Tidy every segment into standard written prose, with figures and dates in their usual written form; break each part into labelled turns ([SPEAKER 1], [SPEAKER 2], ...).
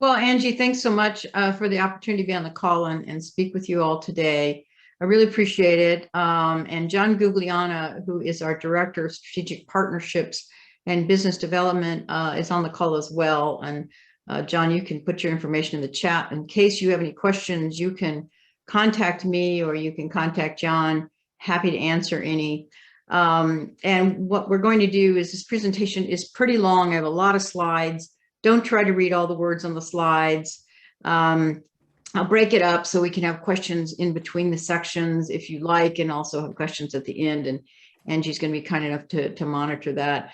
[SPEAKER 1] Well, Angie, thanks so much for the opportunity to be on the call and speak with you all today. I really appreciate it. And John Gugliana, who is our Director of Strategic Partnerships and Business Development, is on the call as well. And John, you can put your information in the chat. In case you have any questions, you can contact me or you can contact John. Happy to answer any. And what we're going to do is this presentation is pretty long. I have a lot of slides. Don't try to read all the words on the slides. I'll break it up so we can have questions in between the sections if you like, and also have questions at the end. And Angie's going to be kind enough to monitor that.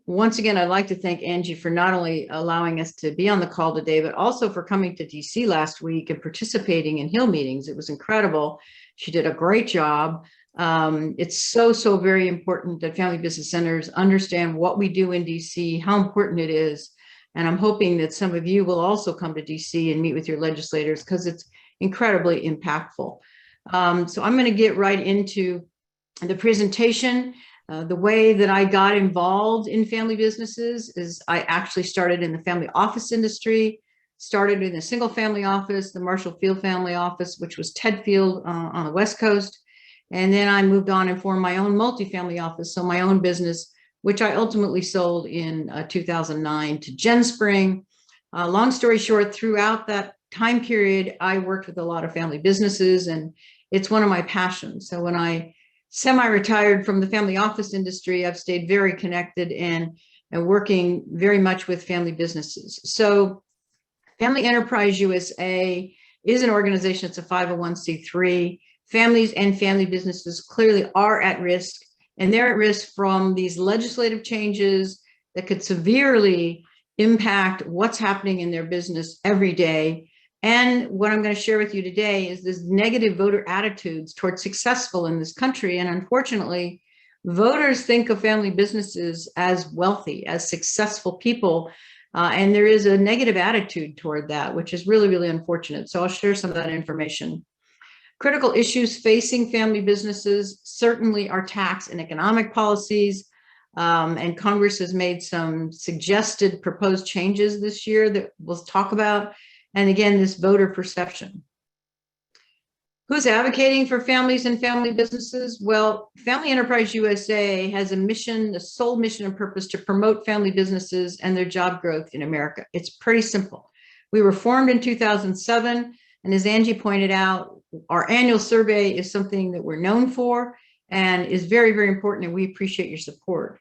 [SPEAKER 1] Once again, I'd like to thank Angie for not only allowing us to be on the call today, but also for coming to DC last week and participating in Hill meetings. It was incredible. She did a great job. It's so very important that family business centers understand what we do in DC, how important it is. And I'm hoping that some of you will also come to DC and meet with your legislators because it's incredibly impactful. So I'm going to get right into the presentation. The way that I got involved in family businesses is I actually started in the family office industry, started in a single family office, the Marshall Field family office, which was Ted Field on the West Coast. And then I moved on and formed my own multifamily office, so my own business, which I ultimately sold in 2009 to GenSpring. Long story short, throughout that time period, I worked with a lot of family businesses, and it's one of my passions. So when I semi-retired from the family office industry, I've stayed very connected and working very much with family businesses. So Family Enterprise USA is an organization, it's a 501c3. Families and family businesses clearly are at risk. And they're at risk from these legislative changes that could severely impact what's happening in their business every day. And what I'm going to share with you today is this negative voter attitudes towards successful in this country. And unfortunately, voters think of family businesses as wealthy, as successful people. And there is a negative attitude toward that, which is really unfortunate. So I'll share some of that information. Critical issues facing family businesses certainly are tax and economic policies, and Congress has made some suggested proposed changes this year that we'll talk about. And again, this voter perception. Who's advocating for families and family businesses? Well, Family Enterprise USA has a mission, a sole mission and purpose to promote family businesses and their job growth in America. It's pretty simple. We were formed in 2007, and as Angie pointed out, our annual survey is something that we're known for and is very important, and we appreciate your support.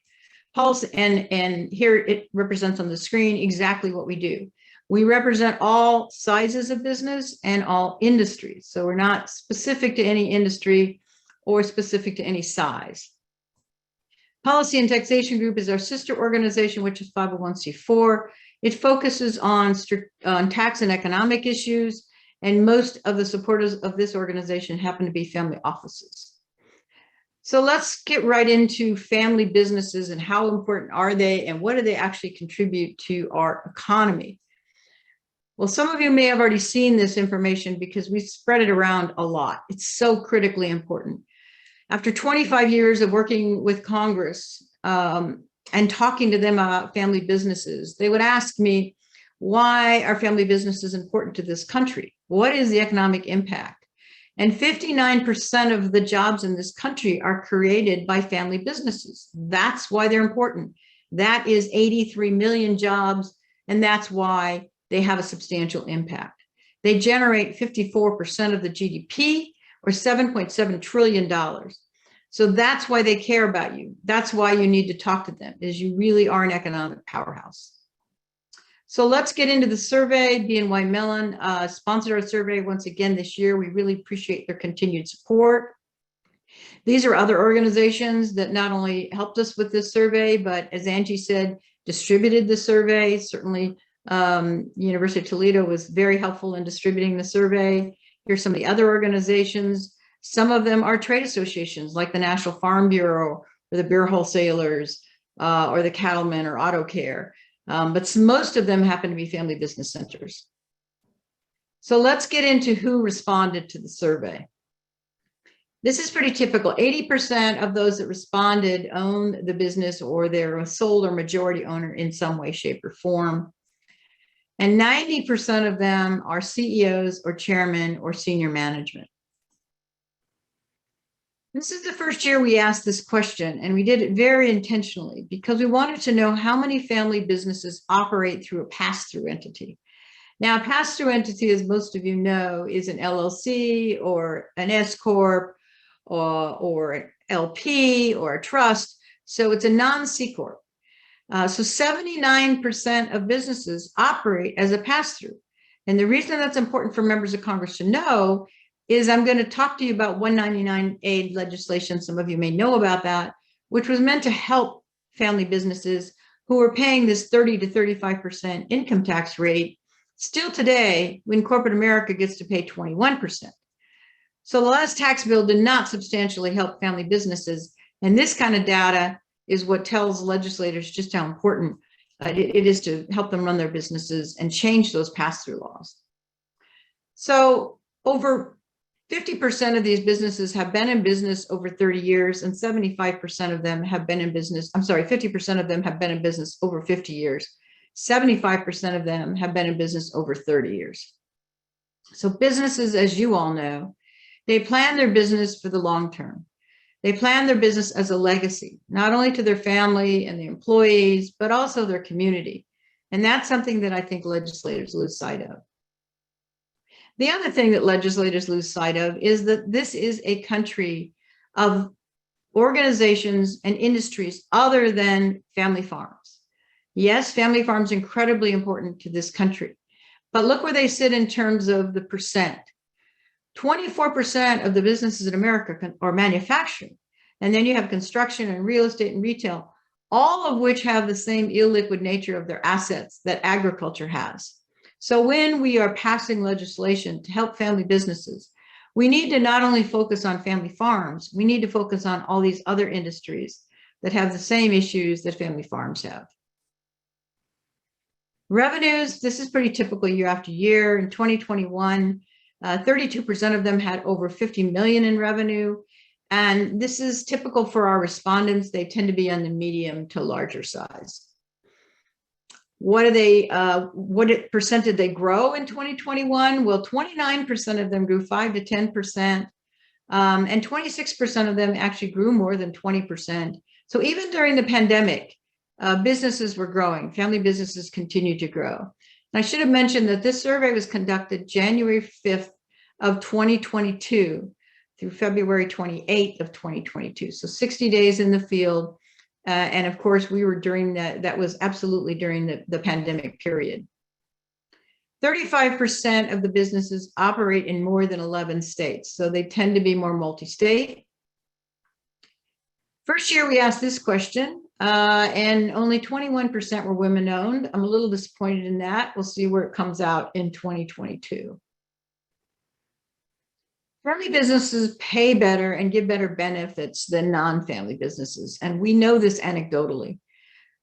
[SPEAKER 1] Policy, and here it represents on the screen exactly what we do. We represent all sizes of business and all industries. So we're not specific to any industry or specific to any size. Policy and Taxation Group is our sister organization, which is 501c4. It focuses on tax and economic issues, and most of the supporters of this organization happen to be family offices. So let's get right into family businesses and how important are they and what do they actually contribute to our economy? Well, some of you may have already seen this information because we spread it around a lot. It's so critically important. After 25 years of working with Congress and talking to them about family businesses, they would ask me, why are family businesses important to this country? What is the economic impact? And 59% of the jobs in this country are created by family businesses. That's why they're important. That is 83 million jobs, and that's why they have a substantial impact. They generate 54% of the GDP, or $7.7 trillion. So that's why they care about you. That's why you need to talk to them, is you really are an economic powerhouse. So let's get into the survey. BNY Mellon sponsored our survey once again this year. We really appreciate their continued support. These are other organizations that not only helped us with this survey, but as Angie said, distributed the survey. Certainly, University of Toledo was very helpful in distributing the survey. Here's some of the other organizations. Some of them are trade associations like the National Farm Bureau or the beer wholesalers or the cattlemen or auto care. But most of them happen to be family business centers. So let's get into who responded to the survey. This is pretty typical. 80% of those that responded own the business or they're a sole or majority owner in some way, shape, or form. And 90% of them are CEOs or chairmen or senior management. This is the first year we asked this question, and we did it very intentionally because we wanted to know how many family businesses operate through a pass-through entity. Now, a pass-through entity, as most of you know, is an LLC or an S Corp or an LP or a trust. So it's a non-C Corp. So 79% of businesses operate as a pass-through. And the reason that's important for members of Congress to know is I'm going to talk to you about 199A legislation. Some of you may know about that, which was meant to help family businesses who are paying this 30 to 35% income tax rate still today when corporate America gets to pay 21%. So the last tax bill did not substantially help family businesses. And this kind of data is what tells legislators just how important it is to help them run their businesses and change those pass-through laws. So over 50% of these businesses have been in business over 30 years, and 75% of them have been in business. 50% of them have been in business over 50 years. 75% of them have been in business over 30 years. So businesses, as you all know, they plan their business for the long term. They plan their business as a legacy, not only to their family and the employees, but also their community. And that's something that I think legislators lose sight of. The other thing that legislators lose sight of is that this is a country of organizations and industries other than family farms. Yes, family farms are incredibly important to this country, but look where they sit in terms of the percent. 24% of the businesses in America are manufacturing. And then you have construction and real estate and retail, all of which have the same illiquid nature of their assets that agriculture has. So when we are passing legislation to help family businesses, we need to not only focus on family farms, we need to focus on all these other industries that have the same issues that family farms have. Revenues, this is pretty typical year after year. In 2021, 32% of them had over 50 million in revenue. And this is typical for our respondents. They tend to be on the medium to larger size. What percent did they grow in 2021? Well, 29% of them grew 5 to 10%, and 26% of them actually grew more than 20%. So even during the pandemic, businesses were growing. Family businesses continued to grow. And I should have mentioned that this survey was conducted January 5th of 2022 through February 28th of 2022. So 60 days in the field. And of course, we were during that was absolutely during the pandemic period. 35% of the businesses operate in more than 11 states. So they tend to be more multi-state. First year we asked this question, and only 21% were women-owned. I'm a little disappointed in that. We'll see where it comes out in 2022. Family businesses pay better and give better benefits than non-family businesses, and we know this anecdotally.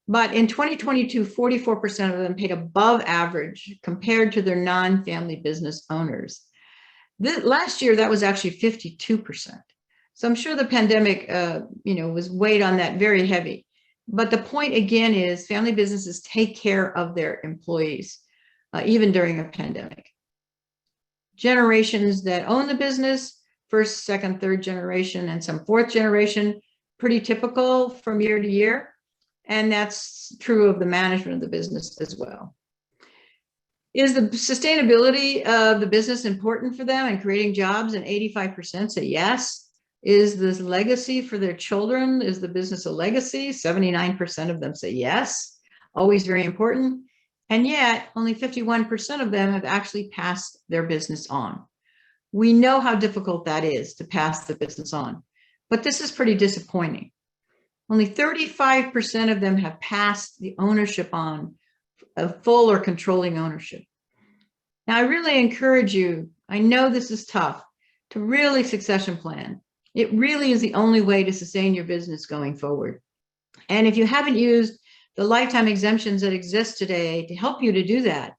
[SPEAKER 1] But in 2022, 44% of them paid above average compared to their non-family business owners. Last year, that was actually 52%. So I'm sure the pandemic, was weighed on that very heavy. But the point again is family businesses take care of their employees, even during a pandemic. Generations that own the business, first, second, third generation, and some fourth generation, pretty typical from year to year. And that's true of the management of the business as well. Is the sustainability of the business important for them and creating jobs? And 85% say yes. Is this legacy for their children? Is the business a legacy? 79% of them say yes, always very important. And yet only 51% of them have actually passed their business on. We know how difficult that is to pass the business on, but this is pretty disappointing. Only 35% of them have passed the ownership on, of full or controlling ownership. Now, I really encourage you, I know this is tough, to really succession plan. It really is the only way to sustain your business going forward. And if you haven't used the lifetime exemptions that exist today to help you to do that,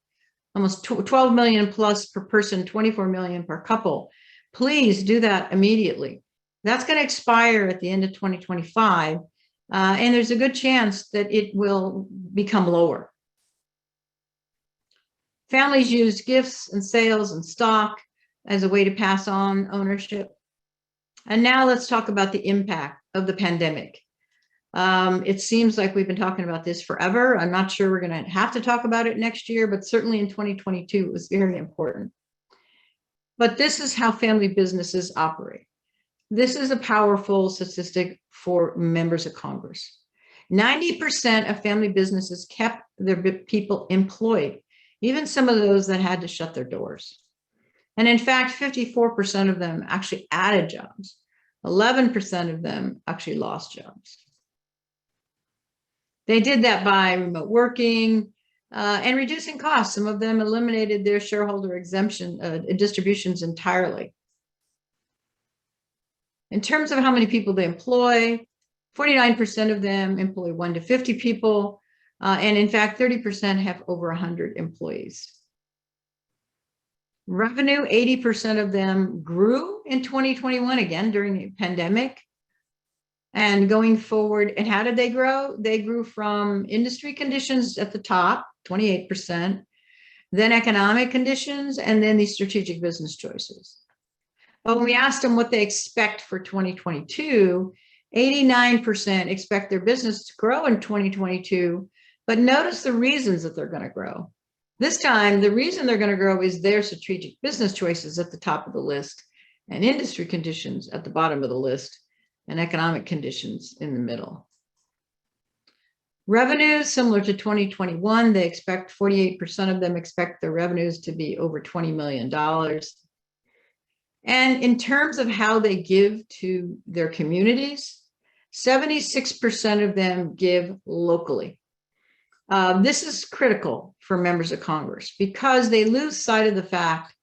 [SPEAKER 1] almost 12 million plus per person, 24 million per couple, please do that immediately. That's going to expire at the end of 2025. And there's a good chance that it will become lower. Families used gifts and sales and stock as a way to pass on ownership. And now let's talk about the impact of the pandemic. It seems like we've been talking about this forever. I'm not sure we're going to have to talk about it next year, but certainly in 2022, it was very important. But this is how family businesses operate. This is a powerful statistic for members of Congress. 90% of family businesses kept their people employed, even some of those that had to shut their doors. And in fact, 54% of them actually added jobs. 11% of them actually lost jobs. They did that by remote working and reducing costs. Some of them eliminated their shareholder exemption distributions entirely. In terms of how many people they employ, 49% of them employ 1 to 50 people. And in fact, 30% have over 100 employees. Revenue, 80% of them grew in 2021, again, during the pandemic. And going forward, and how did they grow? They grew from industry conditions at the top, 28%, then economic conditions, and then these strategic business choices. But when we asked them what they expect for 2022, 89% expect their business to grow in 2022, but notice the reasons that they're going to grow. This time, the reason they're going to grow is their strategic business choices at the top of the list and industry conditions at the bottom of the list and economic conditions in the middle. Revenues, similar to 2021, they expect 48% of them expect their revenues to be over $20 million. And in terms of how they give to their communities, 76% of them give locally. This is critical for members of Congress because they lose sight of the fact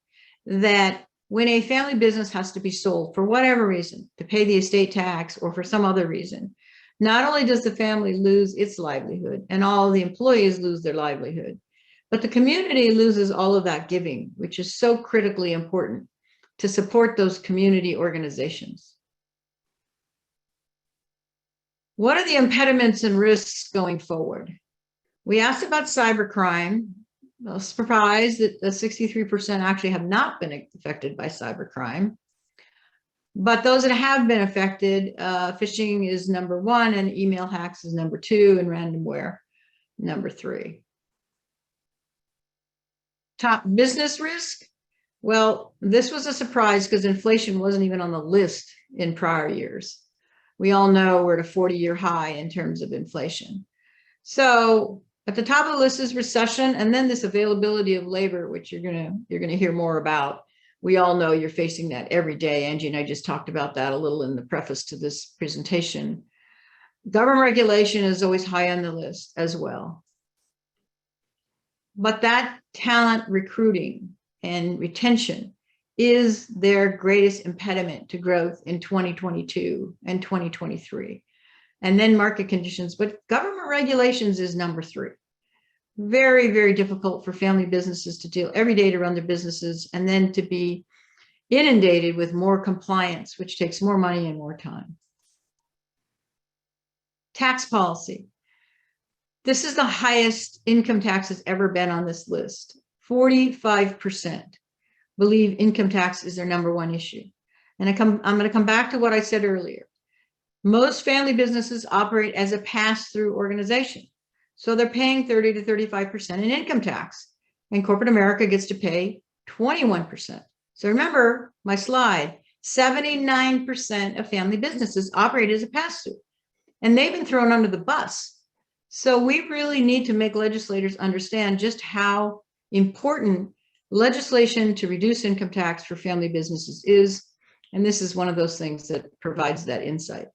[SPEAKER 1] that when a family business has to be sold for whatever reason, to pay the estate tax or for some other reason, not only does the family lose its livelihood and all the employees lose their livelihood, but the community loses all of that giving, which is so critically important to support those community organizations. What are the impediments and risks going forward? We asked about cybercrime. I was surprised that 63% actually have not been affected by cybercrime. But those that have been affected, phishing is number 1, and email hacks is number 2, and ransomware number 3. Top business risk. Well, this was a surprise because inflation wasn't even on the list in prior years. We all know we're at a 40-year high in terms of inflation. So at the top of the list is recession, and then this availability of labor, which you're gonna hear more about. We all know you're facing that every day. Angie and I just talked about that a little in the preface to this presentation. Government regulation is always high on the list as well. But that talent recruiting and retention is their greatest impediment to growth in 2022 and 2023. And then market conditions, but government regulations is number 3. Very, very difficult for family businesses to deal every day to run their businesses and then to be inundated with more compliance, which takes more money and more time. Tax policy. This is the highest income tax has ever been on this list. 45% believe income tax is their number 1 issue. And I'm going to come back to what I said earlier. Most family businesses operate as a pass-through organization. So they're paying 30 to 35% in income tax, and corporate America gets to pay 21%. So remember my slide, 79% of family businesses operate as a pass-through, and they've been thrown under the bus. So we really need to make legislators understand just how important legislation to reduce income tax for family businesses is, and this is one of those things that provides that insight.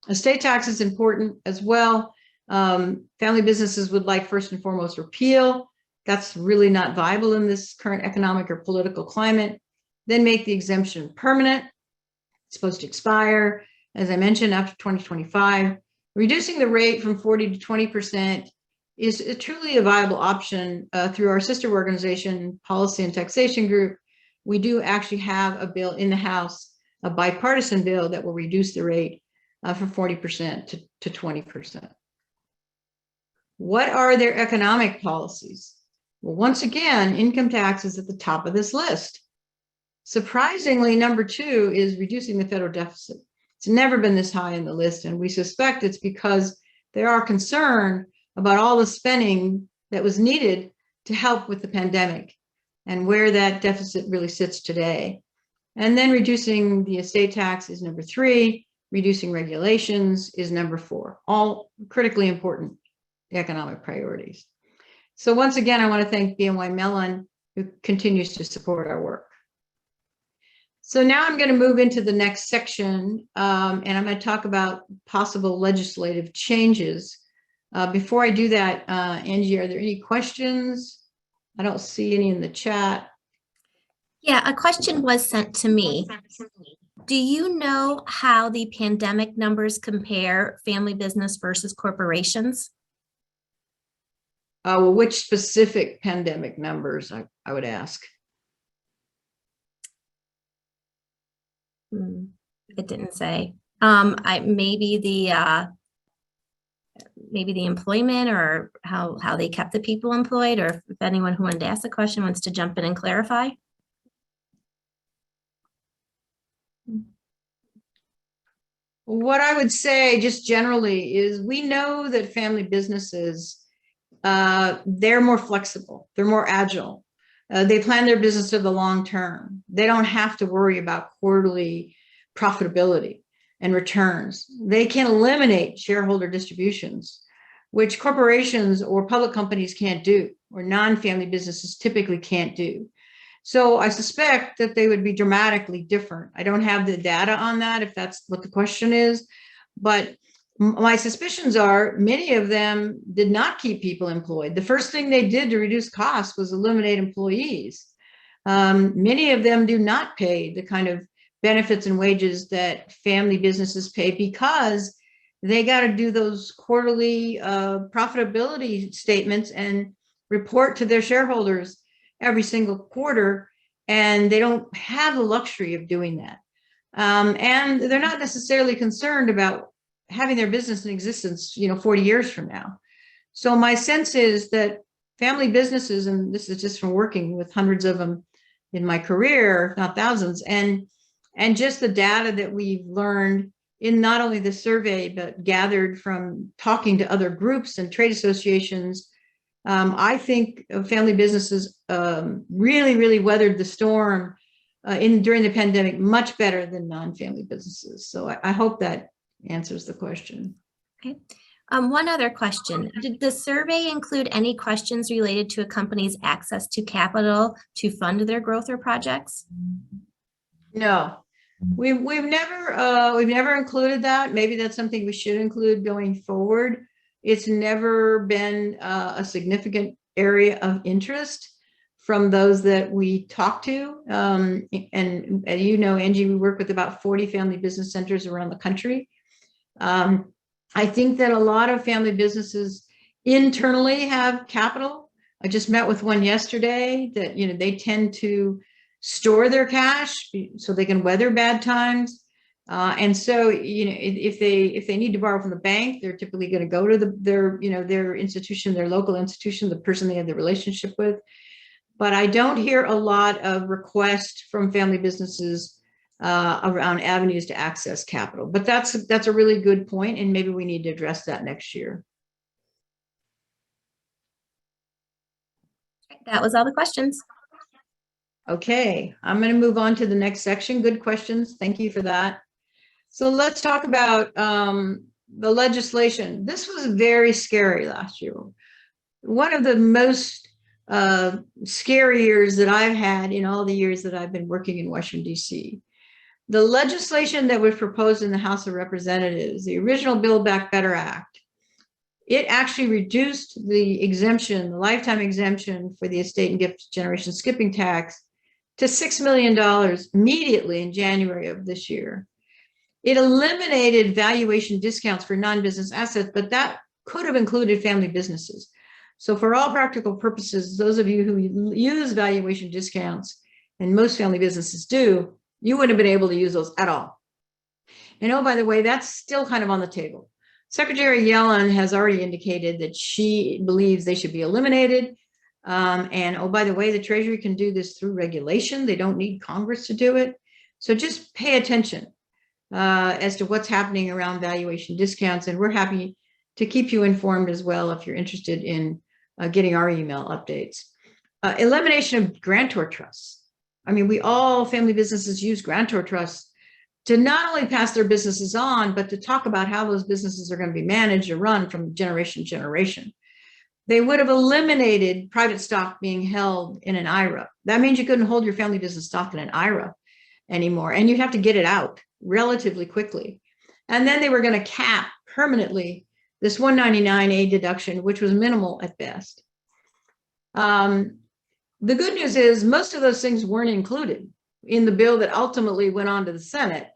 [SPEAKER 1] Estate tax is important as well. Family businesses would like first and foremost repeal. That's really not viable in this current economic or political climate. Then make the exemption permanent. It's supposed to expire, as I mentioned, after 2025. Reducing the rate from 40 to 20% is truly a viable option through our sister organization, Policy and Taxation Group. We do actually have a bill in the House, a bipartisan bill that will reduce the rate from 40% to 20%. What are their economic policies? Well, once again, income tax is at the top of this list. Surprisingly, number 2 is reducing the federal deficit. It's never been this high in the list, and we suspect it's because they are concerned about all the spending that was needed to help with the pandemic and where that deficit really sits today. And then reducing the estate tax is number 3. Reducing regulations is number 4. All critically important economic priorities. So once again, I want to thank BNY Mellon, who continues to support our work. So now I'm going to move into the next section, and I'm going to talk about possible legislative changes. Before I do that, Angie, are there any questions? I don't see any in the chat.
[SPEAKER 2] Yeah, a question was sent to me. Do you know how the pandemic numbers compare family business versus corporations?
[SPEAKER 1] Well, which specific pandemic numbers, I would ask?
[SPEAKER 2] It didn't say. Maybe the employment, or how they kept the people employed, or if anyone who wanted to ask the question wants to jump in and clarify.
[SPEAKER 1] What I would say just generally is we know that family businesses, they're more flexible, they're more agile. They plan their business for the long term. They don't have to worry about quarterly profitability and returns. They can eliminate shareholder distributions, which corporations or public companies can't do, or non-family businesses typically can't do. So I suspect that they would be dramatically different. I don't have the data on that, if that's what the question is, but my suspicions are many of them did not keep people employed. The first thing they did to reduce costs was eliminate employees. Many of them do not pay the kind of benefits and wages that family businesses pay because they got to do those quarterly profitability statements and report to their shareholders every single quarter, and they don't have the luxury of doing that. And they're not necessarily concerned about having their business in existence, 40 years from now. So my sense is that family businesses, and this is just from working with hundreds of them in my career, if not thousands, and just the data that we've learned in not only the survey, but gathered from talking to other groups and trade associations, I think family businesses really, really weathered the storm during the pandemic much better than non-family businesses. So I hope that answers the question.
[SPEAKER 2] Okay. One other question. Did the survey include any questions related to a company's access to capital to fund their growth or projects?
[SPEAKER 1] No, we've never included that. Maybe that's something we should include going forward. It's never been a significant area of interest from those that we talk to. And Angie, we work with about 40 family business centers around the country. I think that a lot of family businesses internally have capital. I just met with one yesterday that, they tend to store their cash so they can weather bad times. And so, if they need to borrow from the bank, they're typically going to go to their institution, their local institution, the person they have the relationship with. But I don't hear a lot of requests from family businesses around avenues to access capital. But that's a really good point, and maybe we need to address that next year.
[SPEAKER 2] That was all the questions.
[SPEAKER 1] Okay, I'm going to move on to the next section. Good questions. Thank you for that. So let's talk about the legislation. This was very scary last year. One of the most scary years that I've had in all the years that I've been working in Washington, D.C. The legislation that was proposed in the House of Representatives, the original Build Back Better Act, it actually reduced the exemption, the lifetime exemption for the estate and gift generation skipping tax to $6 million immediately in January of this year. It eliminated valuation discounts for non-business assets, but that could have included family businesses. So for all practical purposes, those of you who use valuation discounts, and most family businesses do, you wouldn't have been able to use those at all. And oh, by the way, that's still kind of on the table. Secretary Yellen has already indicated that she believes they should be eliminated. And oh, by the way, the Treasury can do this through regulation. They don't need Congress to do it. So just pay attention as to what's happening around valuation discounts. And we're happy to keep you informed as well if you're interested in getting our email updates. Elimination of grantor trusts. I mean, all family businesses use grantor trusts to not only pass their businesses on, but to talk about how those businesses are going to be managed or run from generation to generation. They would have eliminated private stock being held in an IRA. That means you couldn't hold your family business stock in an IRA anymore, and you'd have to get it out relatively quickly. And then they were going to cap permanently this 199A deduction, which was minimal at best. The good news is most of those things weren't included in the bill that ultimately went on to the Senate,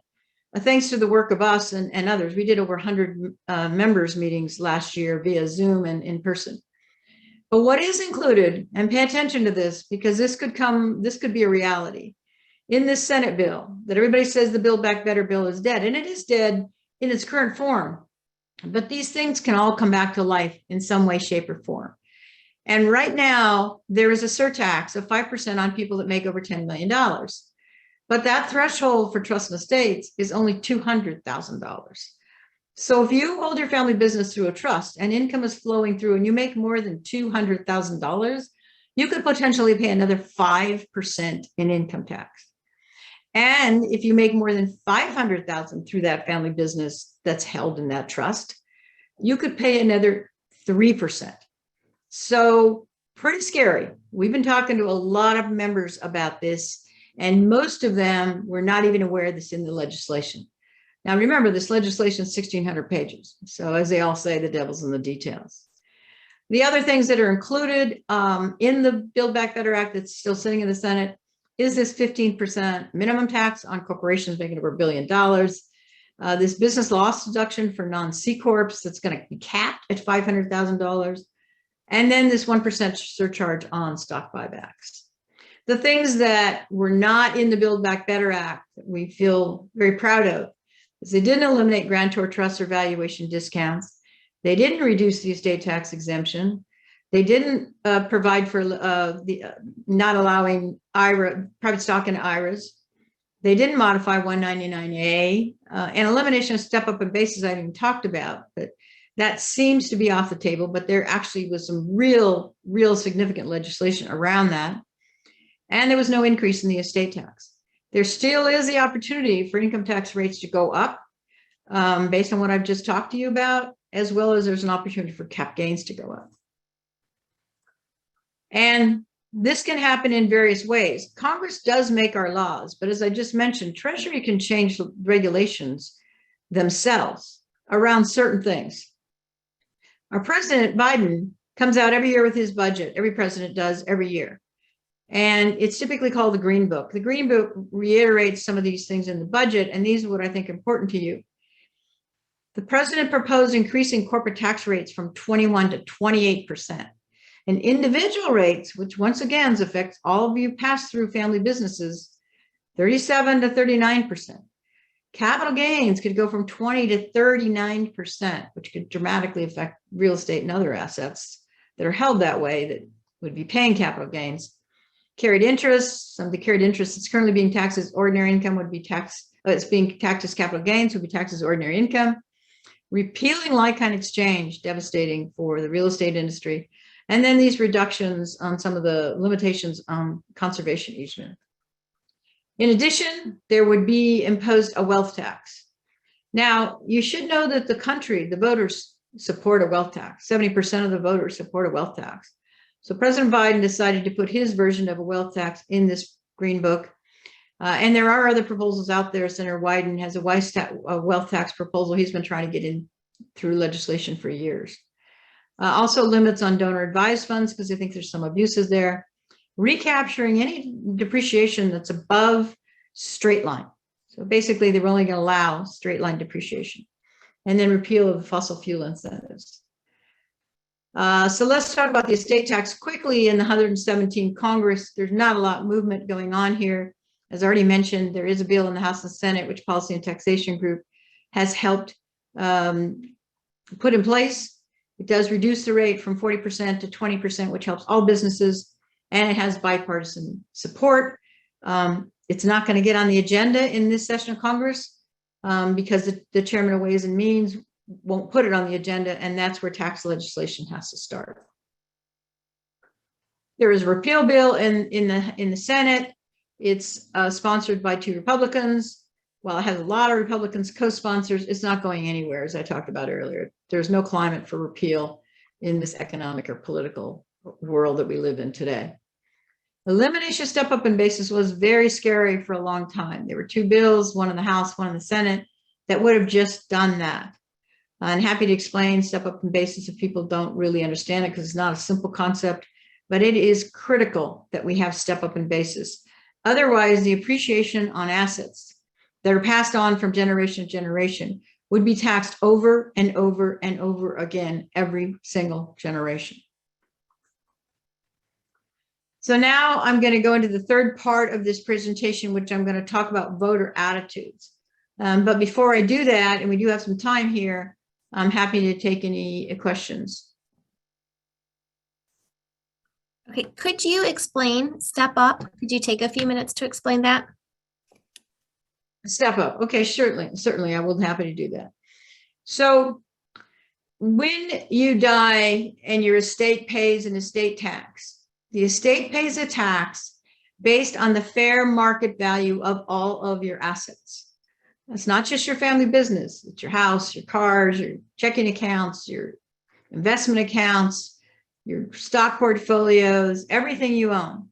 [SPEAKER 1] thanks to the work of us and others. We did over 100 members meetings last year via Zoom and in person. But what is included, and pay attention to this because this could be a reality, in this Senate bill that everybody says the Build Back Better bill is dead, and it is dead in its current form. But these things can all come back to life in some way, shape, or form. And right now, there is a surtax of 5% on people that make over $10 million. But that threshold for trust and estates is only $200,000. So if you hold your family business through a trust and income is flowing through and you make more than $200,000, you could potentially pay another 5% in income tax. And if you make more than $500,000 through that family business that's held in that trust, you could pay another 3%. So pretty scary. We've been talking to a lot of members about this, and most of them were not even aware this in the legislation. Now, remember, this legislation is 1,600 pages. So as they all say, the devil's in the details. The other things that are included in the Build Back Better Act that's still sitting in the Senate is this 15% minimum tax on corporations making over $1 billion. This business loss deduction for non-C corps that's going to be capped at $500,000. And then this 1% surcharge on stock buybacks. The things that were not in the Build Back Better Act that we feel very proud of is they didn't eliminate grantor trusts or valuation discounts. They didn't reduce the estate tax exemption. They didn't provide for not allowing private stock in IRAs. They didn't modify 199A, and elimination of step up and basis I haven't even talked about, but that seems to be off the table, but there actually was some real significant legislation around that. And there was no increase in the estate tax. There still is the opportunity for income tax rates to go up based on what I've just talked to you about, as well as there's an opportunity for cap gains to go up. And this can happen in various ways. Congress does make our laws, but as I just mentioned, Treasury can change regulations themselves around certain things. Our President Biden comes out every year with his budget. Every president does every year. And it's typically called the Green Book. The Green Book reiterates some of these things in the budget, and these are what I think are important to you. The president proposed increasing corporate tax rates from 21 to 28%. And individual rates, which once again affects all of you pass-through family businesses, 37 to 39%. Capital gains could go from 20 to 39%, which could dramatically affect real estate and other assets that are held that way that would be paying capital gains. Carried interest, some of the carried interest that's currently being taxed as ordinary income would be taxed, it's being taxed as capital gains would be taxed as ordinary income. Repealing like-kind exchange, devastating for the real estate industry. And then these reductions on some of the limitations on conservation easement. In addition, there would be imposed a wealth tax. Now, you should know that the country, the voters support a wealth tax. 70% of the voters support a wealth tax. So President Biden decided to put his version of a wealth tax in this Green Book. And there are other proposals out there. Senator Wyden has a wealth tax proposal he's been trying to get in through legislation for years. Also limits on donor advised funds because I think there's some abuses there. Recapturing any depreciation that's above straight line. So basically, they're only going to allow straight line depreciation. And then repeal of the fossil fuel incentives. So let's talk about the estate tax quickly. In the 117 Congress, there's not a lot of movement going on here. As already mentioned, there is a bill in the House and Senate, which Policy and Taxation Group has helped put in place. It does reduce the rate from 40% to 20%, which helps all businesses, and it has bipartisan support. It's not going to get on the agenda in this session of Congress because the chairman of Ways and Means won't put it on the agenda, and that's where tax legislation has to start. There is a repeal bill in the Senate. It's sponsored by 2 Republicans. While it has a lot of Republicans co-sponsors, it's not going anywhere, as I talked about earlier. There's no climate for repeal in this economic or political world that we live in today. Elimination step-up in basis was very scary for a long time. There were 2 bills, one in the House, one in the Senate, that would have just done that. I'm happy to explain step-up in basis if people don't really understand it, because it's not a simple concept, but it is critical that we have step-up in basis. Otherwise, the appreciation on assets that are passed on from generation to generation would be taxed over and over and over again every single generation. So now I'm going to go into the third part of this presentation, which I'm going to talk about voter attitudes. But before I do that, and we do have some time here, I'm happy to take any questions.
[SPEAKER 2] Okay, could you explain step up? Could you take a few minutes to explain that?
[SPEAKER 1] Step up. Okay, certainly, I will be happy to do that. So when you die and your estate pays an estate tax, the estate pays a tax based on the fair market value of all of your assets. It's not just your family business. It's your house, your cars, your checking accounts, your investment accounts, your stock portfolios, everything you own.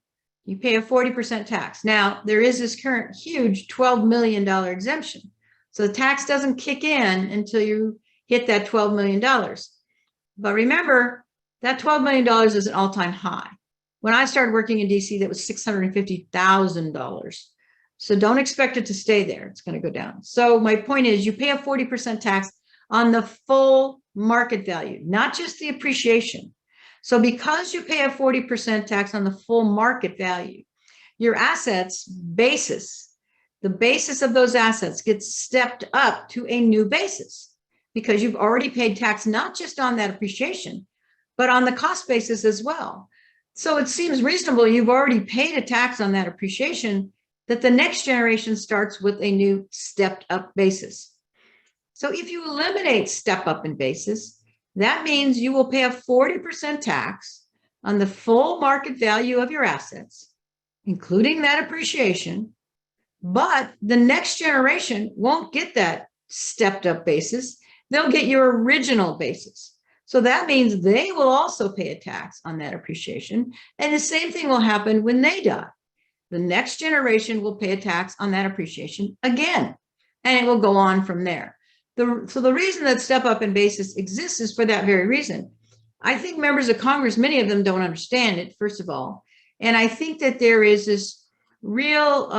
[SPEAKER 1] You pay a 40% tax. Now, there is this current huge $12 million exemption. So the tax doesn't kick in until you hit that $12 million. But remember, that $12 million is an all-time high. When I started working in DC, that was $650,000. So don't expect it to stay there. It's going to go down. So my point is, you pay a 40% tax on the full market value, not just the appreciation. So because you pay a 40% tax on the full market value, your assets basis, the basis of those assets gets stepped up to a new basis because you've already paid tax not just on that appreciation, but on the cost basis as well. So it seems reasonable, you've already paid a tax on that appreciation, that the next generation starts with a new stepped up basis. So if you eliminate step up in basis, that means you will pay a 40% tax on the full market value of your assets, including that appreciation, but the next generation won't get that stepped up basis. They'll get your original basis. So that means they will also pay a tax on that appreciation. And the same thing will happen when they die. The next generation will pay a tax on that appreciation again, and it will go on from there. So the reason that step up in basis exists is for that very reason. I think members of Congress, many of them don't understand it, first of all. And I think that there is this real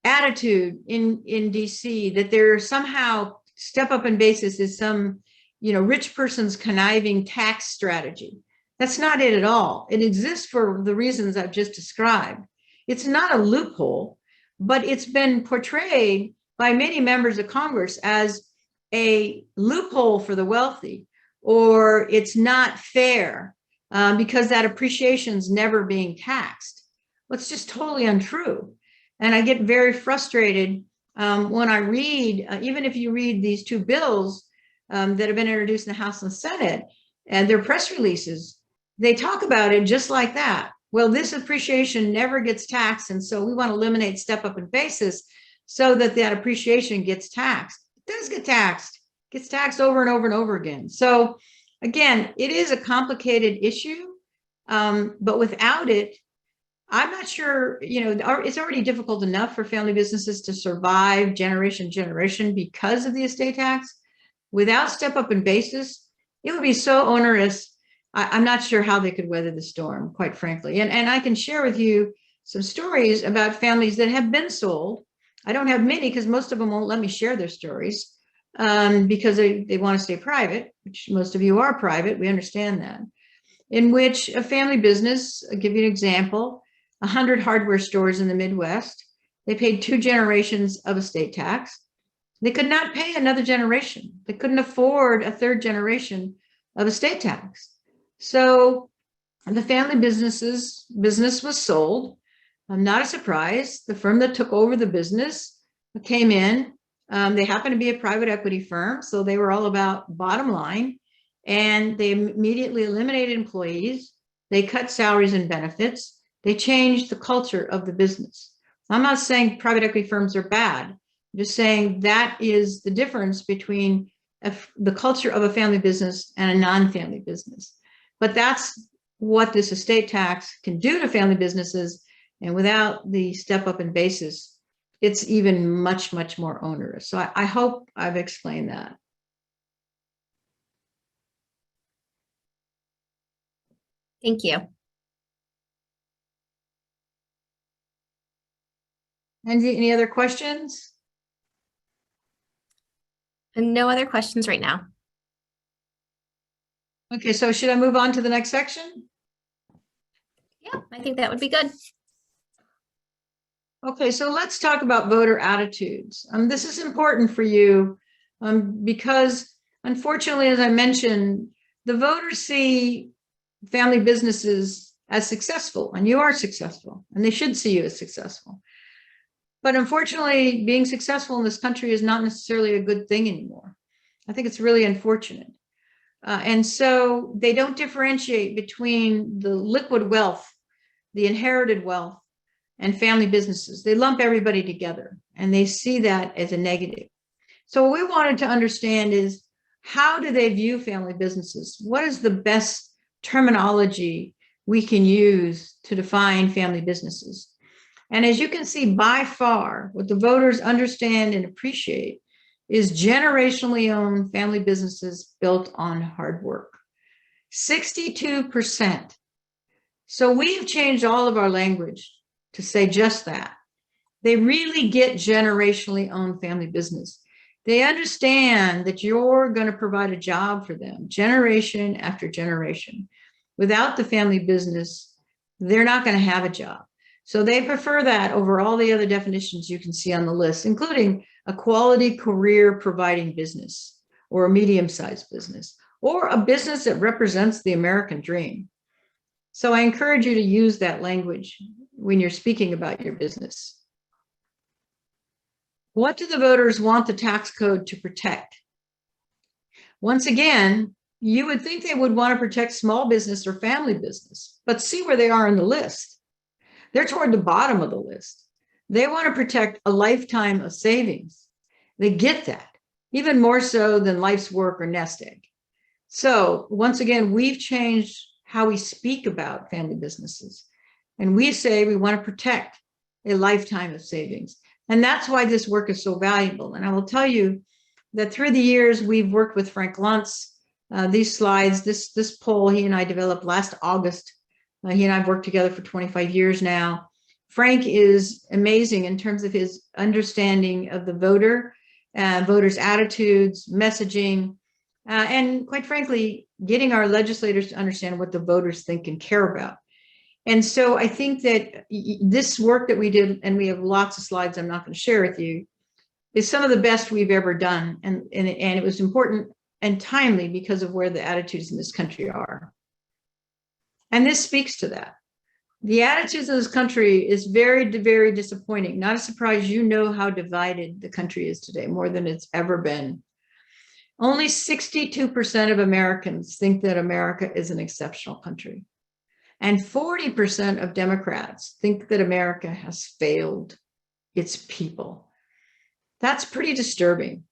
[SPEAKER 1] attitude in DC that there somehow step up in basis is some, rich person's conniving tax strategy. That's not it at all. It exists for the reasons I've just described. It's not a loophole, but it's been portrayed by many members of Congress as a loophole for the wealthy, or it's not fair because that appreciation is never being taxed. Well, it's just totally untrue. And I get very frustrated when I read, even if you read these 2 bills that have been introduced in the House and the Senate, and their press releases, they talk about it just like that. Well, this appreciation never gets taxed, and so we want to eliminate step up in basis so that appreciation gets taxed. It does get taxed. It gets taxed over and over and over again. So again, it is a complicated issue, but without it, I'm not sure, it's already difficult enough for family businesses to survive generation to generation because of the estate tax. Without step up in basis, it would be so onerous. I'm not sure how they could weather the storm, quite frankly. And I can share with you some stories about families that have been sold. I don't have many because most of them won't let me share their stories because they want to stay private, which most of you are private. We understand that. In which a family business, I'll give you an example, 100 hardware stores in the Midwest, they paid 2 generations of estate tax. They could not pay another generation. They couldn't afford a 3rd generation of estate tax. So the family business was sold. Not a surprise. The firm that took over the business came in. They happened to be a private equity firm, so they were all about bottom line. And they immediately eliminated employees. They cut salaries and benefits. They changed the culture of the business. I'm not saying private equity firms are bad. I'm just saying that is the difference between the culture of a family business and a non-family business. But that's what this estate tax can do to family businesses. And without the step up in basis, it's even much, much more onerous. So I hope I've explained that.
[SPEAKER 2] Thank you.
[SPEAKER 1] Any other questions?
[SPEAKER 2] And no other questions right now.
[SPEAKER 1] Okay, so should I move on to the next section?
[SPEAKER 2] Yeah, I think that would be good.
[SPEAKER 1] Okay, so let's talk about voter attitudes. This is important for you because, unfortunately, as I mentioned, the voters see family businesses as successful, and you are successful, and they should see you as successful. But unfortunately, being successful in this country is not necessarily a good thing anymore. I think it's really unfortunate. And so they don't differentiate between the liquid wealth, the inherited wealth, and family businesses. They lump everybody together, and they see that as a negative. So what we wanted to understand is, how do they view family businesses? What is the best terminology we can use to define family businesses? And as you can see, by far, what the voters understand and appreciate is generationally owned family businesses built on hard work. 62%. So we've changed all of our language to say just that. They really get generationally owned family business. They understand that you're going to provide a job for them, generation after generation. Without the family business, they're not going to have a job. So they prefer that over all the other definitions you can see on the list, including a quality career providing business, or a medium-sized business, or a business that represents the American dream. So I encourage you to use that language when you're speaking about your business. What do the voters want the tax code to protect? Once again, you would think they would want to protect small business or family business, but see where they are in the list. They're toward the bottom of the list. They want to protect a lifetime of savings. They get that, even more so than life's work or nest egg. So once again, we've changed how we speak about family businesses. And we say we want to protect a lifetime of savings. And that's why this work is so valuable. And I will tell you that through the years, we've worked with Frank Luntz. These slides, this poll he and I developed last August. He and I have worked together for 25 years now. Frank is amazing in terms of his understanding of the voters' attitudes, messaging, and quite frankly, getting our legislators to understand what the voters think and care about. And so I think that this work that we did, and we have lots of slides I'm not going to share with you, is some of the best we've ever done. And it was important and timely because of where the attitudes in this country are. And this speaks to that. The attitudes of this country is very, very disappointing. Not a surprise, you know how divided the country is today, more than it's ever been. Only 62% of Americans think that America is an exceptional country. And 40% of Democrats think that America has failed its people. That's pretty disturbing.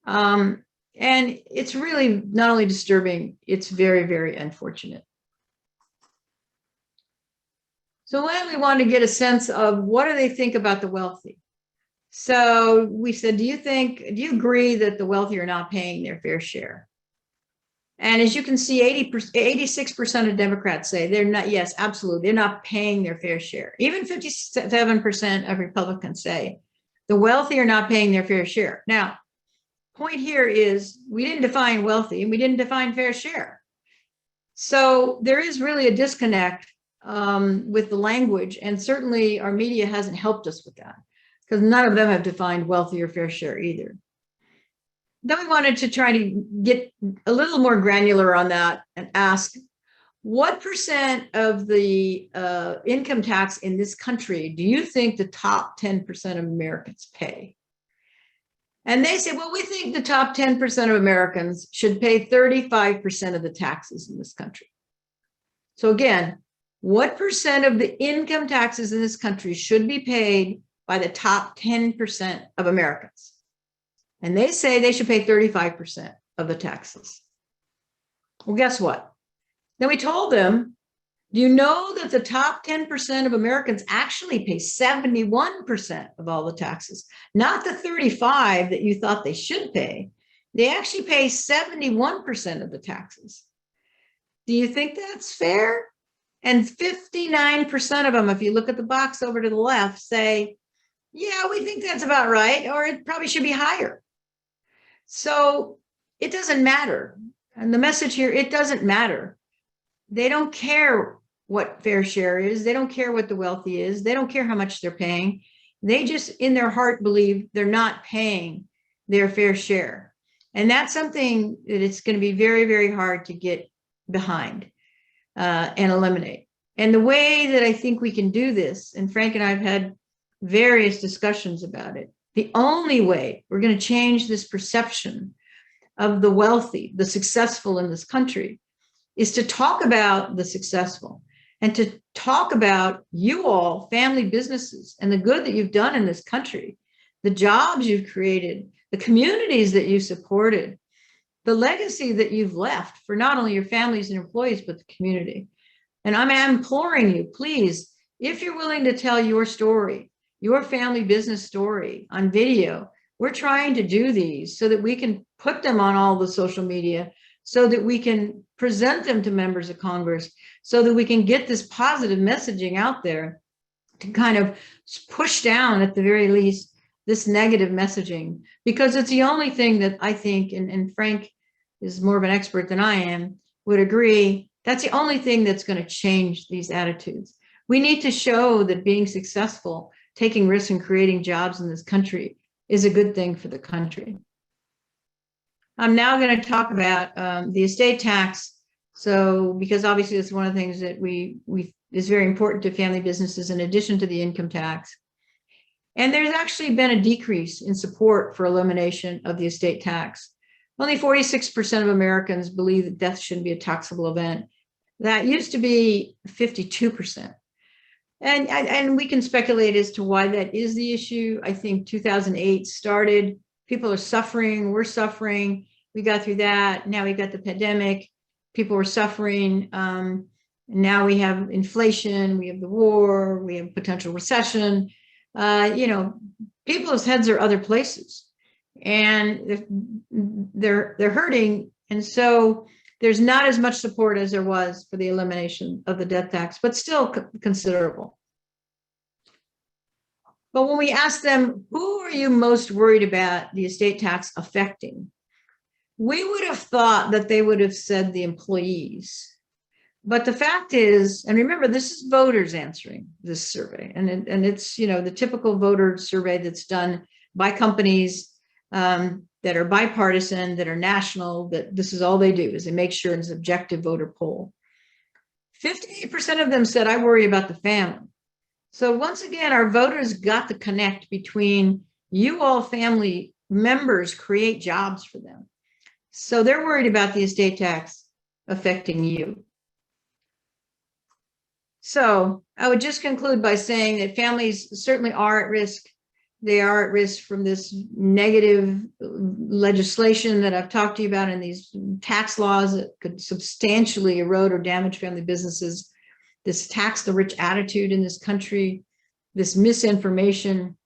[SPEAKER 1] And it's really not only disturbing, it's very, very unfortunate. So then we want to get a sense of, what do they think about the wealthy? So we said, do you agree that the wealthy are not paying their fair share? And as you can see, 86% of Democrats say they're not, yes, absolutely, they're not paying their fair share. Even 57% of Republicans say the wealthy are not paying their fair share. Now, point here is, we didn't define wealthy and we didn't define fair share. So there is really a disconnect with the language, and certainly our media hasn't helped us with that, because none of them have defined wealthy or fair share either. then we wanted to try to get a little more granular on that and ask, what percent of the income tax in this country do you think the top 10% of Americans pay? And they say, well, we think the top 10% of Americans should pay 35% of the taxes in this country. So again, what percent of the income taxes in this country should be paid by the top 10% of Americans? And they say they should pay 35% of the taxes. Well, guess what? Then we told them, do you know that the top 10% of Americans actually pay 71% of all the taxes? Not the 35 that you thought they should pay. They actually pay 71% of the taxes. Do you think that's fair? And 59% of them, if you look at the box over to the left, say, yeah, we think that's about right, or it probably should be higher. So it doesn't matter. And the message here, it doesn't matter. They don't care what fair share is. They don't care what the wealthy is. They don't care how much they're paying. They just in their heart believe they're not paying their fair share. And that's something that it's going to be very, very hard to get behind and eliminate. And the way that I think we can do this, and Frank and I have had various discussions about it, the only way we're going to change this perception of the wealthy, the successful in this country, is to talk about the successful and to talk about you all, family businesses, and the good that you've done in this country, the jobs you've created, the communities that you supported, the legacy that you've left for not only your families and employees, but the community. And I'm imploring you, please, if you're willing to tell your story, your family business story on video, we're trying to do these so that we can put them on all the social media, so that we can present them to members of Congress, so that we can get this positive messaging out there to kind of push down, at the very least, this negative messaging, because it's the only thing that I think, and Frank is more of an expert than I am, would agree, that's the only thing that's going to change these attitudes. We need to show that being successful, taking risks and creating jobs in this country is a good thing for the country. I'm now going to talk about the estate tax. So, because obviously it's one of the things that is very important to family businesses in addition to the income tax. And there's actually been a decrease in support for elimination of the estate tax. Only 46% of Americans believe that death shouldn't be a taxable event. That used to be 52%. And we can speculate as to why that is the issue. I think 2008 started, people are suffering, we're suffering. We got through that. Now we got the pandemic. People were suffering. Now we have inflation, we have the war, we have potential recession. People's heads are other places, and they're hurting. And so there's not as much support as there was for the elimination of the death tax, but still considerable. But when we ask them, who are you most worried about the estate tax affecting? We would have thought that they would have said the employees. But the fact is, and remember, this is voters answering this survey, and it's, the typical voter survey that's done by companies that are bipartisan, that are national, that this is all they do is they make sure it's an objective voter poll. 58% of them said, I worry about the family. So once again, our voters got the connect between you all family members create jobs for them. So they're worried about the estate tax affecting you. So I would just conclude by saying that families certainly are at risk. They are at risk from this negative legislation that I've talked to you about, and these tax laws that could substantially erode or damage family businesses, this tax the rich attitude in this country, this misinformation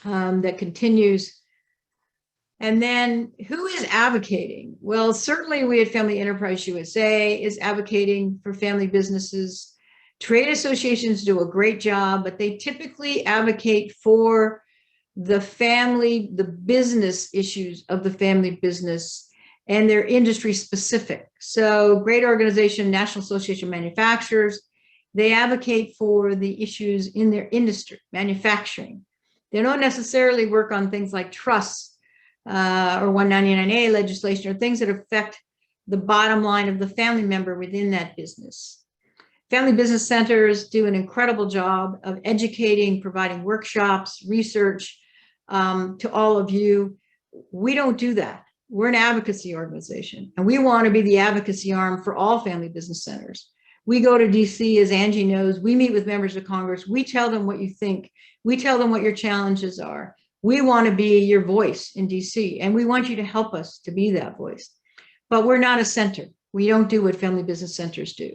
[SPEAKER 1] that continues. And then who is advocating? Well, certainly we at Family Enterprise USA is advocating for family businesses. Trade associations do a great job, but they typically advocate for the family, the business issues of the family business, and they're industry specific. So great organization, National Association of Manufacturers, they advocate for the issues in their industry, manufacturing. They don't necessarily work on things like trusts or 199A legislation, or things that affect the bottom line of the family member within that business. Family business centers do an incredible job of educating, providing workshops, research to all of you. We don't do that. We're an advocacy organization, and we want to be the advocacy arm for all family business centers. We go to DC, as Angie knows, we meet with members of Congress. We tell them what you think. We tell them what your challenges are. We want to be your voice in DC, and we want you to help us to be that voice. But we're not a center. We don't do what family business centers do.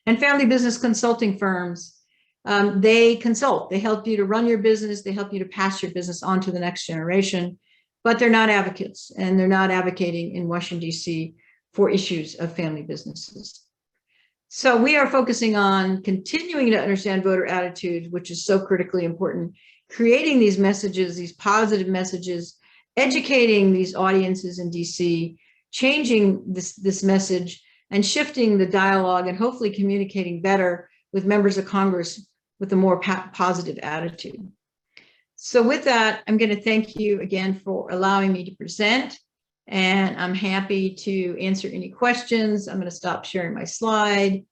[SPEAKER 1] And family business consulting firms, they consult. They help you to run your business. They help you to pass your business on to the next generation. But they're not advocates, and they're not advocating in Washington, D.C. for issues of family businesses. So we are focusing on continuing to understand voter attitudes, which is so critically important, creating these messages, these positive messages, educating these audiences in DC, changing this message, and shifting the dialogue, and hopefully communicating better with members of Congress with a more positive attitude. So with that, I'm going to thank you again for allowing me to present, and I'm happy to answer any questions. I'm going to stop sharing my slide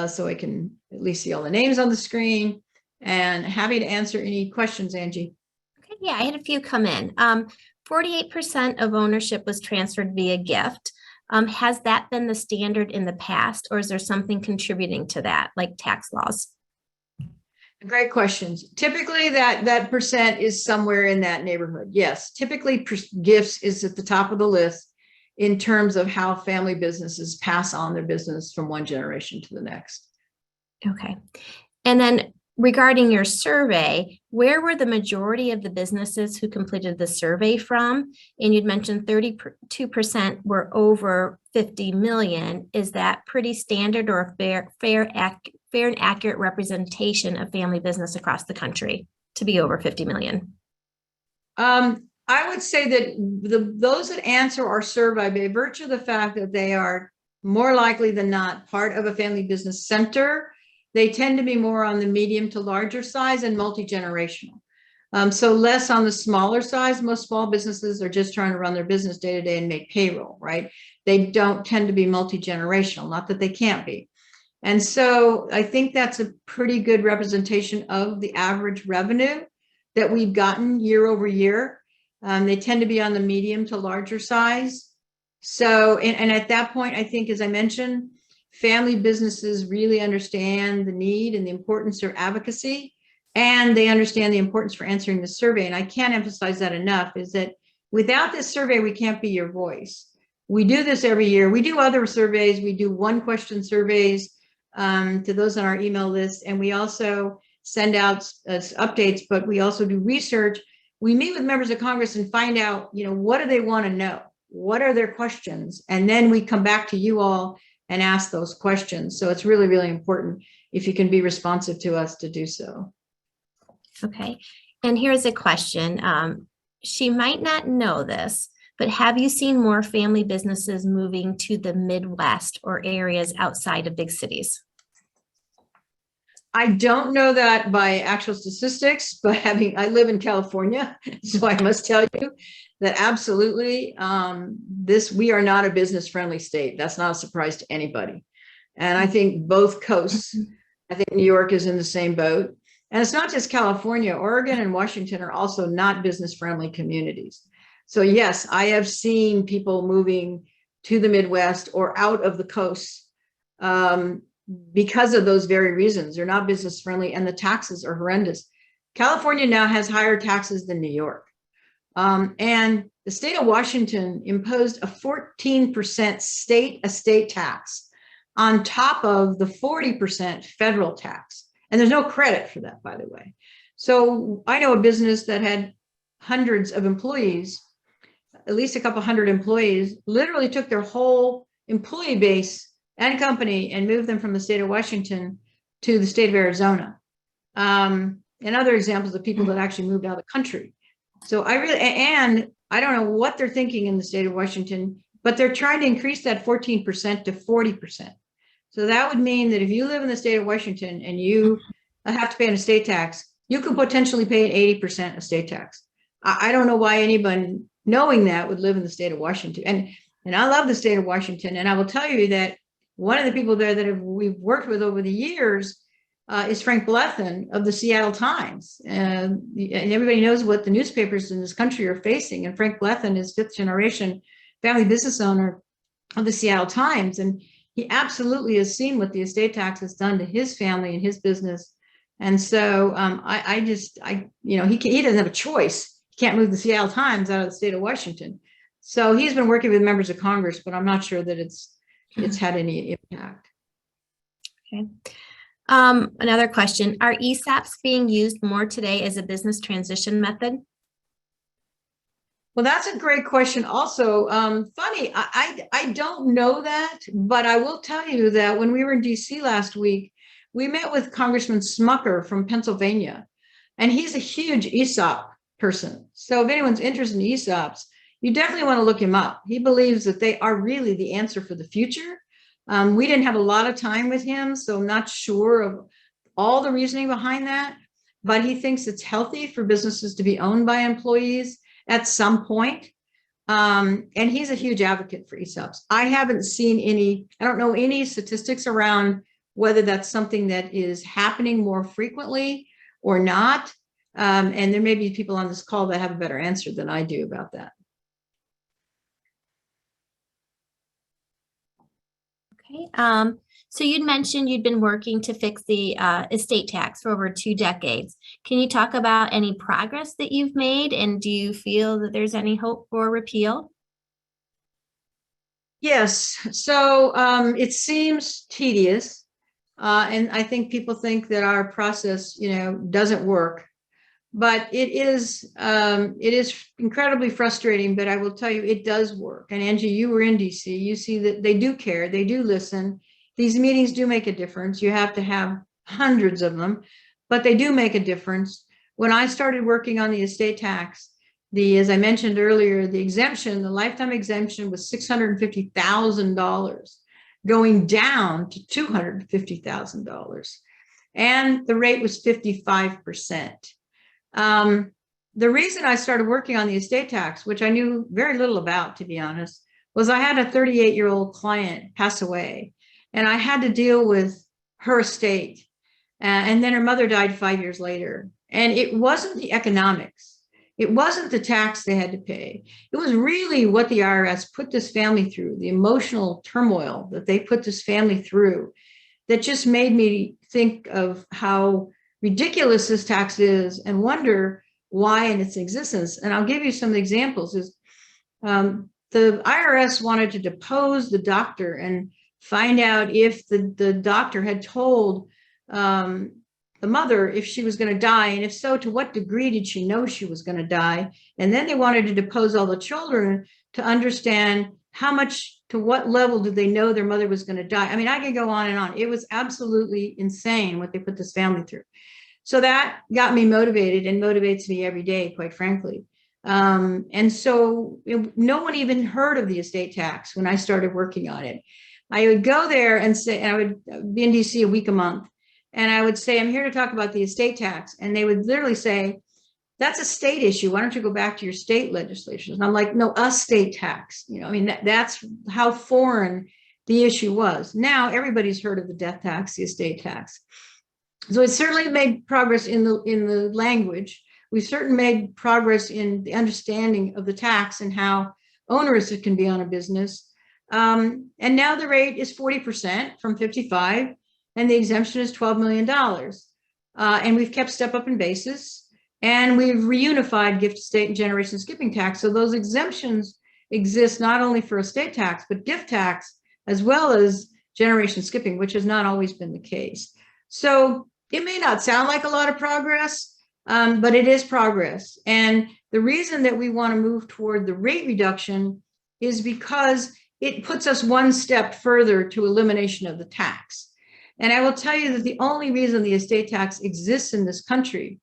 [SPEAKER 1] so I can at least see all the names on the screen, and happy to answer any questions, Angie.
[SPEAKER 2] Okay, yeah, I had a few come in. 48% of ownership was transferred via gift. Has that been the standard in the past, or is there something contributing to that, like tax laws?
[SPEAKER 1] Great questions. Typically, that percent is somewhere in that neighborhood. Yes, typically gifts is at the top of the list in terms of how family businesses pass on their business from one generation to the next. Okay.
[SPEAKER 2] And then regarding your survey, where were the majority of the businesses who completed the survey from? And you'd mentioned 32% were over 50 million. Is that pretty standard, or a fair and accurate representation of family business across the country to be over 50 million?
[SPEAKER 1] I would say that those that answer our survey, by virtue of the fact that they are more likely than not part of a family business center, they tend to be more on the medium to larger size and multi-generational. So less on the smaller size. Most small businesses are just trying to run their business day to day and make payroll, right? They don't tend to be multi-generational, not that they can't be. And so I think that's a pretty good representation of the average revenue that we've gotten year over year. They tend to be on the medium to larger size. So, and at that point, I think, as I mentioned, family businesses really understand the need and the importance of advocacy, and they understand the importance for answering the survey. And I can't emphasize that enough, is that without this survey, we can't be your voice. We do this every year. We do other surveys. We do one-question surveys to those on our email list, and we also send out updates, but we also do research. We meet with members of Congress and find out, what do they want to know? What are their questions? And then we come back to you all and ask those questions. So it's really, really important, if you can be responsive to us, to do so.
[SPEAKER 2] Okay. And here's a question. She might not know this, but have you seen more family businesses moving to the Midwest or areas outside of big cities?
[SPEAKER 1] I don't know that by actual statistics, but I live in California, so I must tell you that absolutely, we are not a business-friendly state. That's not a surprise to anybody. And I think both coasts, I think New York is in the same boat. And it's not just California. Oregon and Washington are also not business-friendly communities. So yes, I have seen people moving to the Midwest or out of the coast because of those very reasons. They're not business friendly, and the taxes are horrendous. California now has higher taxes than New York. And the state of Washington imposed a 14% state estate tax on top of the 40% federal tax. And there's no credit for that, by the way. So I know a business that had hundreds of employees, at least a couple hundred employees, literally took their whole employee base and company and moved them from the state of Washington to the state of Arizona. And other examples of people that actually moved out of the country. So and I don't know what they're thinking in the state of Washington, but they're trying to increase that 14% to 40%. So that would mean that if you live in the state of Washington and you have to pay an estate tax, you could potentially pay an 80% estate tax. I don't know why anyone knowing that, would live in the state of Washington. And I love the state of Washington. And I will tell you that one of the people there that we've worked with over the years is Frank Blethen of the Seattle Times. And everybody knows what the newspapers in this country are facing. And Frank Blethen is fifth generation family business owner of the Seattle Times. And he absolutely has seen what the estate tax has done to his family and his business. And so he doesn't have a choice. He can't move the Seattle Times out of the state of Washington. So he's been working with members of Congress, but I'm not sure that it's had any impact.
[SPEAKER 2] Okay. Another question, are Esaps being used more today as a business transition method?
[SPEAKER 1] Well, that's a great question. Also, funny, I don't know that, but I will tell you that when we were in DC last week, we met with Congressman Smucker from Pennsylvania, and he's a huge ESOP person. So if anyone's interested in ESOPs, you definitely want to look him up. He believes that they are really the answer for the future. We didn't have a lot of time with him, so I'm not sure of all the reasoning behind that, but he thinks it's healthy for businesses to be owned by employees at some point. And he's a huge advocate for ESOPs. I haven't seen I don't know any statistics around whether that's something that is happening more frequently or not. And there may be people on this call that have a better answer than I do about that.
[SPEAKER 2] Okay. So you'd mentioned you'd been working to fix the estate tax for over 2 decades. Can you talk about any progress that you've made, and do you feel that there's any hope for repeal?
[SPEAKER 1] Yes. So it seems tedious, and I think people think that our process, doesn't work. But it is incredibly frustrating, but I will tell you, it does work. And Angie, you were in DC, you see that they do care, they do listen. These meetings do make a difference. You have to have hundreds of them, but they do make a difference. When I started working on the estate tax, as I mentioned earlier, the lifetime exemption was $650,000, going down to $250,000. And the rate was 55%. The reason I started working on the estate tax, which I knew very little about, to be honest, was I had a 38-year-old client pass away, and I had to deal with her estate. And then her mother died 5 years later. And it wasn't the economics. It wasn't the tax they had to pay. It was really what the IRS put this family through, the emotional turmoil that they put this family through, that just made me think of how ridiculous this tax is and wonder why in its existence. And I'll give you some examples. The IRS wanted to depose the doctor and find out if the doctor had told the mother if she was going to die, and if so, to what degree did she know she was going to die? And then they wanted to depose all the children to understand to what level did they know their mother was going to die. I mean, I could go on and on. It was absolutely insane what they put this family through. So that got me motivated, and motivates me every day, quite frankly. And so no one even heard of the estate tax when I started working on it. I would go there and say, and I would be in DC a week a month, and I would say, I'm here to talk about the estate tax. And they would literally say, that's a state issue. Why don't you go back to your state legislation? And I'm like, no, a state tax. That's how foreign the issue was. Now everybody's heard of the death tax, the estate tax. So it certainly made progress in the language. We've certainly made progress in the understanding of the tax and how onerous it can be on a business. And now the rate is 40% from 55, and the exemption is $12 million. And we've kept step up in basis, and we've reunified gift, estate, and generation skipping tax. So those exemptions exist not only for estate tax, but gift tax, as well as generation skipping, which has not always been the case. So it may not sound like a lot of progress, but it is progress. And the reason that we want to move toward the rate reduction is because it puts us one step further to elimination of the tax. And I will tell you that the only reason the estate tax exists in this country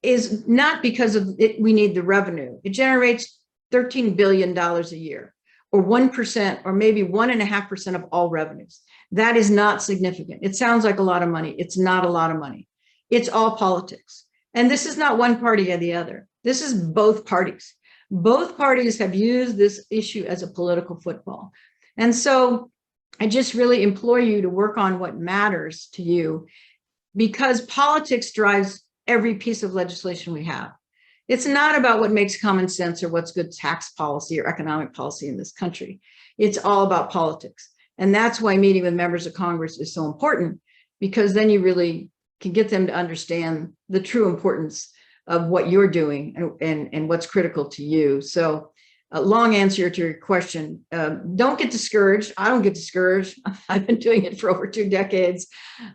[SPEAKER 1] is not because of it. We need the revenue. It generates $13 billion a year, or 1%, or maybe 1.5% of all revenues. That is not significant. It sounds like a lot of money. It's not a lot of money. It's all politics. And this is not one party or the other. This is both parties. Both parties have used this issue as a political football. And so I just really implore you to work on what matters to you, because politics drives every piece of legislation we have. It's not about what makes common sense or what's good tax policy or economic policy in this country. It's all about politics. And that's why meeting with members of Congress is so important, because then you really can get them to understand the true importance of what you're doing and what's critical to you. So a long answer to your question. Don't get discouraged. I don't get discouraged. I've been doing it for over 2 decades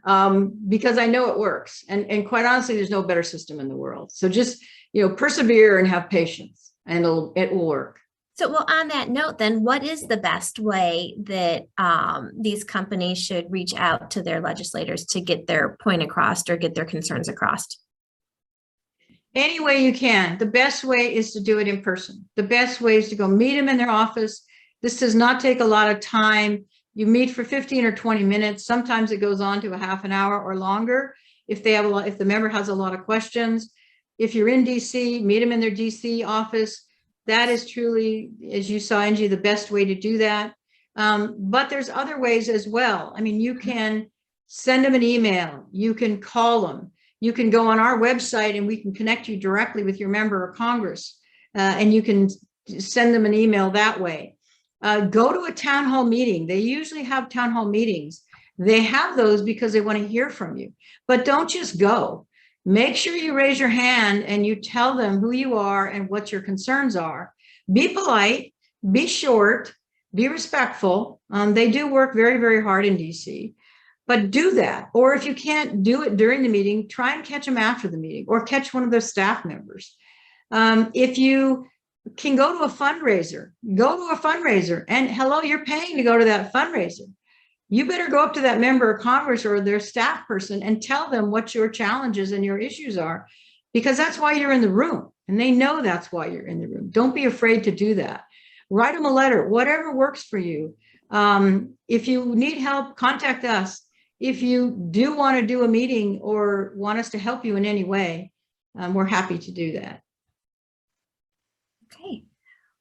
[SPEAKER 1] because I know it works. And quite honestly, there's no better system in the world. So just, persevere and have patience, and it will work.
[SPEAKER 2] So, well, on that note, then, what is the best way that these companies should reach out to their legislators to get their point across or get their concerns across?
[SPEAKER 1] Any way you can. The best way is to do it in person. The best way is to go meet them in their office. This does not take a lot of time. You meet for 15 or 20 minutes. Sometimes it goes on to a half an hour or longer if the member has a lot of questions. If you're in DC, meet them in their DC office. That is truly, as you saw, Angie, the best way to do that. But there's other ways as well. I mean, you can send them an email. You can call them. You can go on our website and we can connect you directly with your member of Congress, and you can send them an email that way. Go to a town hall meeting. They usually have town hall meetings. They have those because they want to hear from you, but don't just go. Make sure you raise your hand and you tell them who you are and what your concerns are. Be polite, be short, be respectful. They do work very, very hard in DC. But do that. Or if you can't do it during the meeting, try and catch them after the meeting or catch one of their staff members. If you can go to a fundraiser, and hello, you're paying to go to that fundraiser. You better go up to that member of Congress or their staff person and tell them what your challenges and your issues are, because that's why you're in the room. And they know that's why you're in the room. Don't be afraid to do that. Write them a letter, whatever works for you. If you need help, contact us. If you do want to do a meeting or want us to help you in any way, we're happy to do that.
[SPEAKER 2] Okay.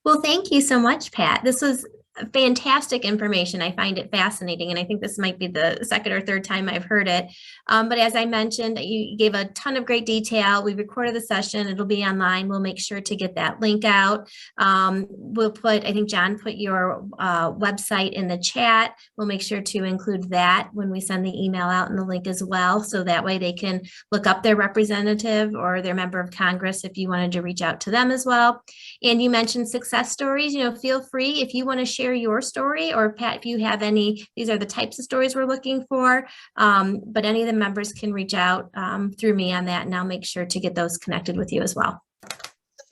[SPEAKER 2] Well, thank you so much, Pat. This was fantastic information. I find it fascinating, and I think this might be the second or third time I've heard it. But as I mentioned, you gave a ton of great detail. We recorded the session. It'll be online. We'll make sure to get that link out. We'll put, I think John put your website in the chat. We'll make sure to include that when we send the email out and the link as well. So that way they can look up their representative or their member of Congress if you wanted to reach out to them as well. And you mentioned success stories. Feel free if you want to share your story, or Pat, if you have any, these are the types of stories we're looking for, but any of the members can reach out through me on that, and I'll make sure to get those connected with you as well.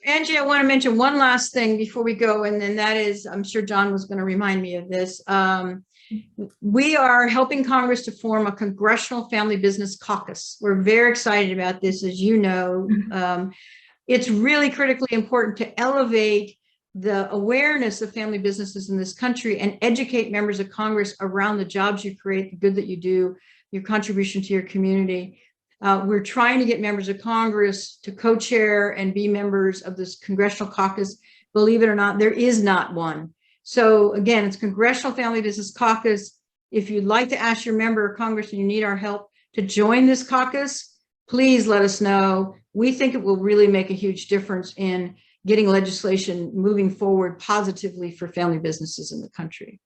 [SPEAKER 1] Angie, I want to mention one last thing before we go, and then that is, I'm sure John was going to remind me of this. We are helping Congress to form a Congressional Family Business Caucus. We're very excited about this, as you know. It's really critically important to elevate the awareness of family businesses in this country and educate members of Congress around the jobs you create, the good that you do, your contribution to your community. We're trying to get members of Congress to co-chair and be members of this Congressional Caucus. Believe it or not, there is not one. So again, it's Congressional Family Business Caucus. If you'd like to ask your member of Congress and you need our help to join this caucus, please let us know. We think it will really make a huge difference in getting legislation moving forward positively for family businesses in the country.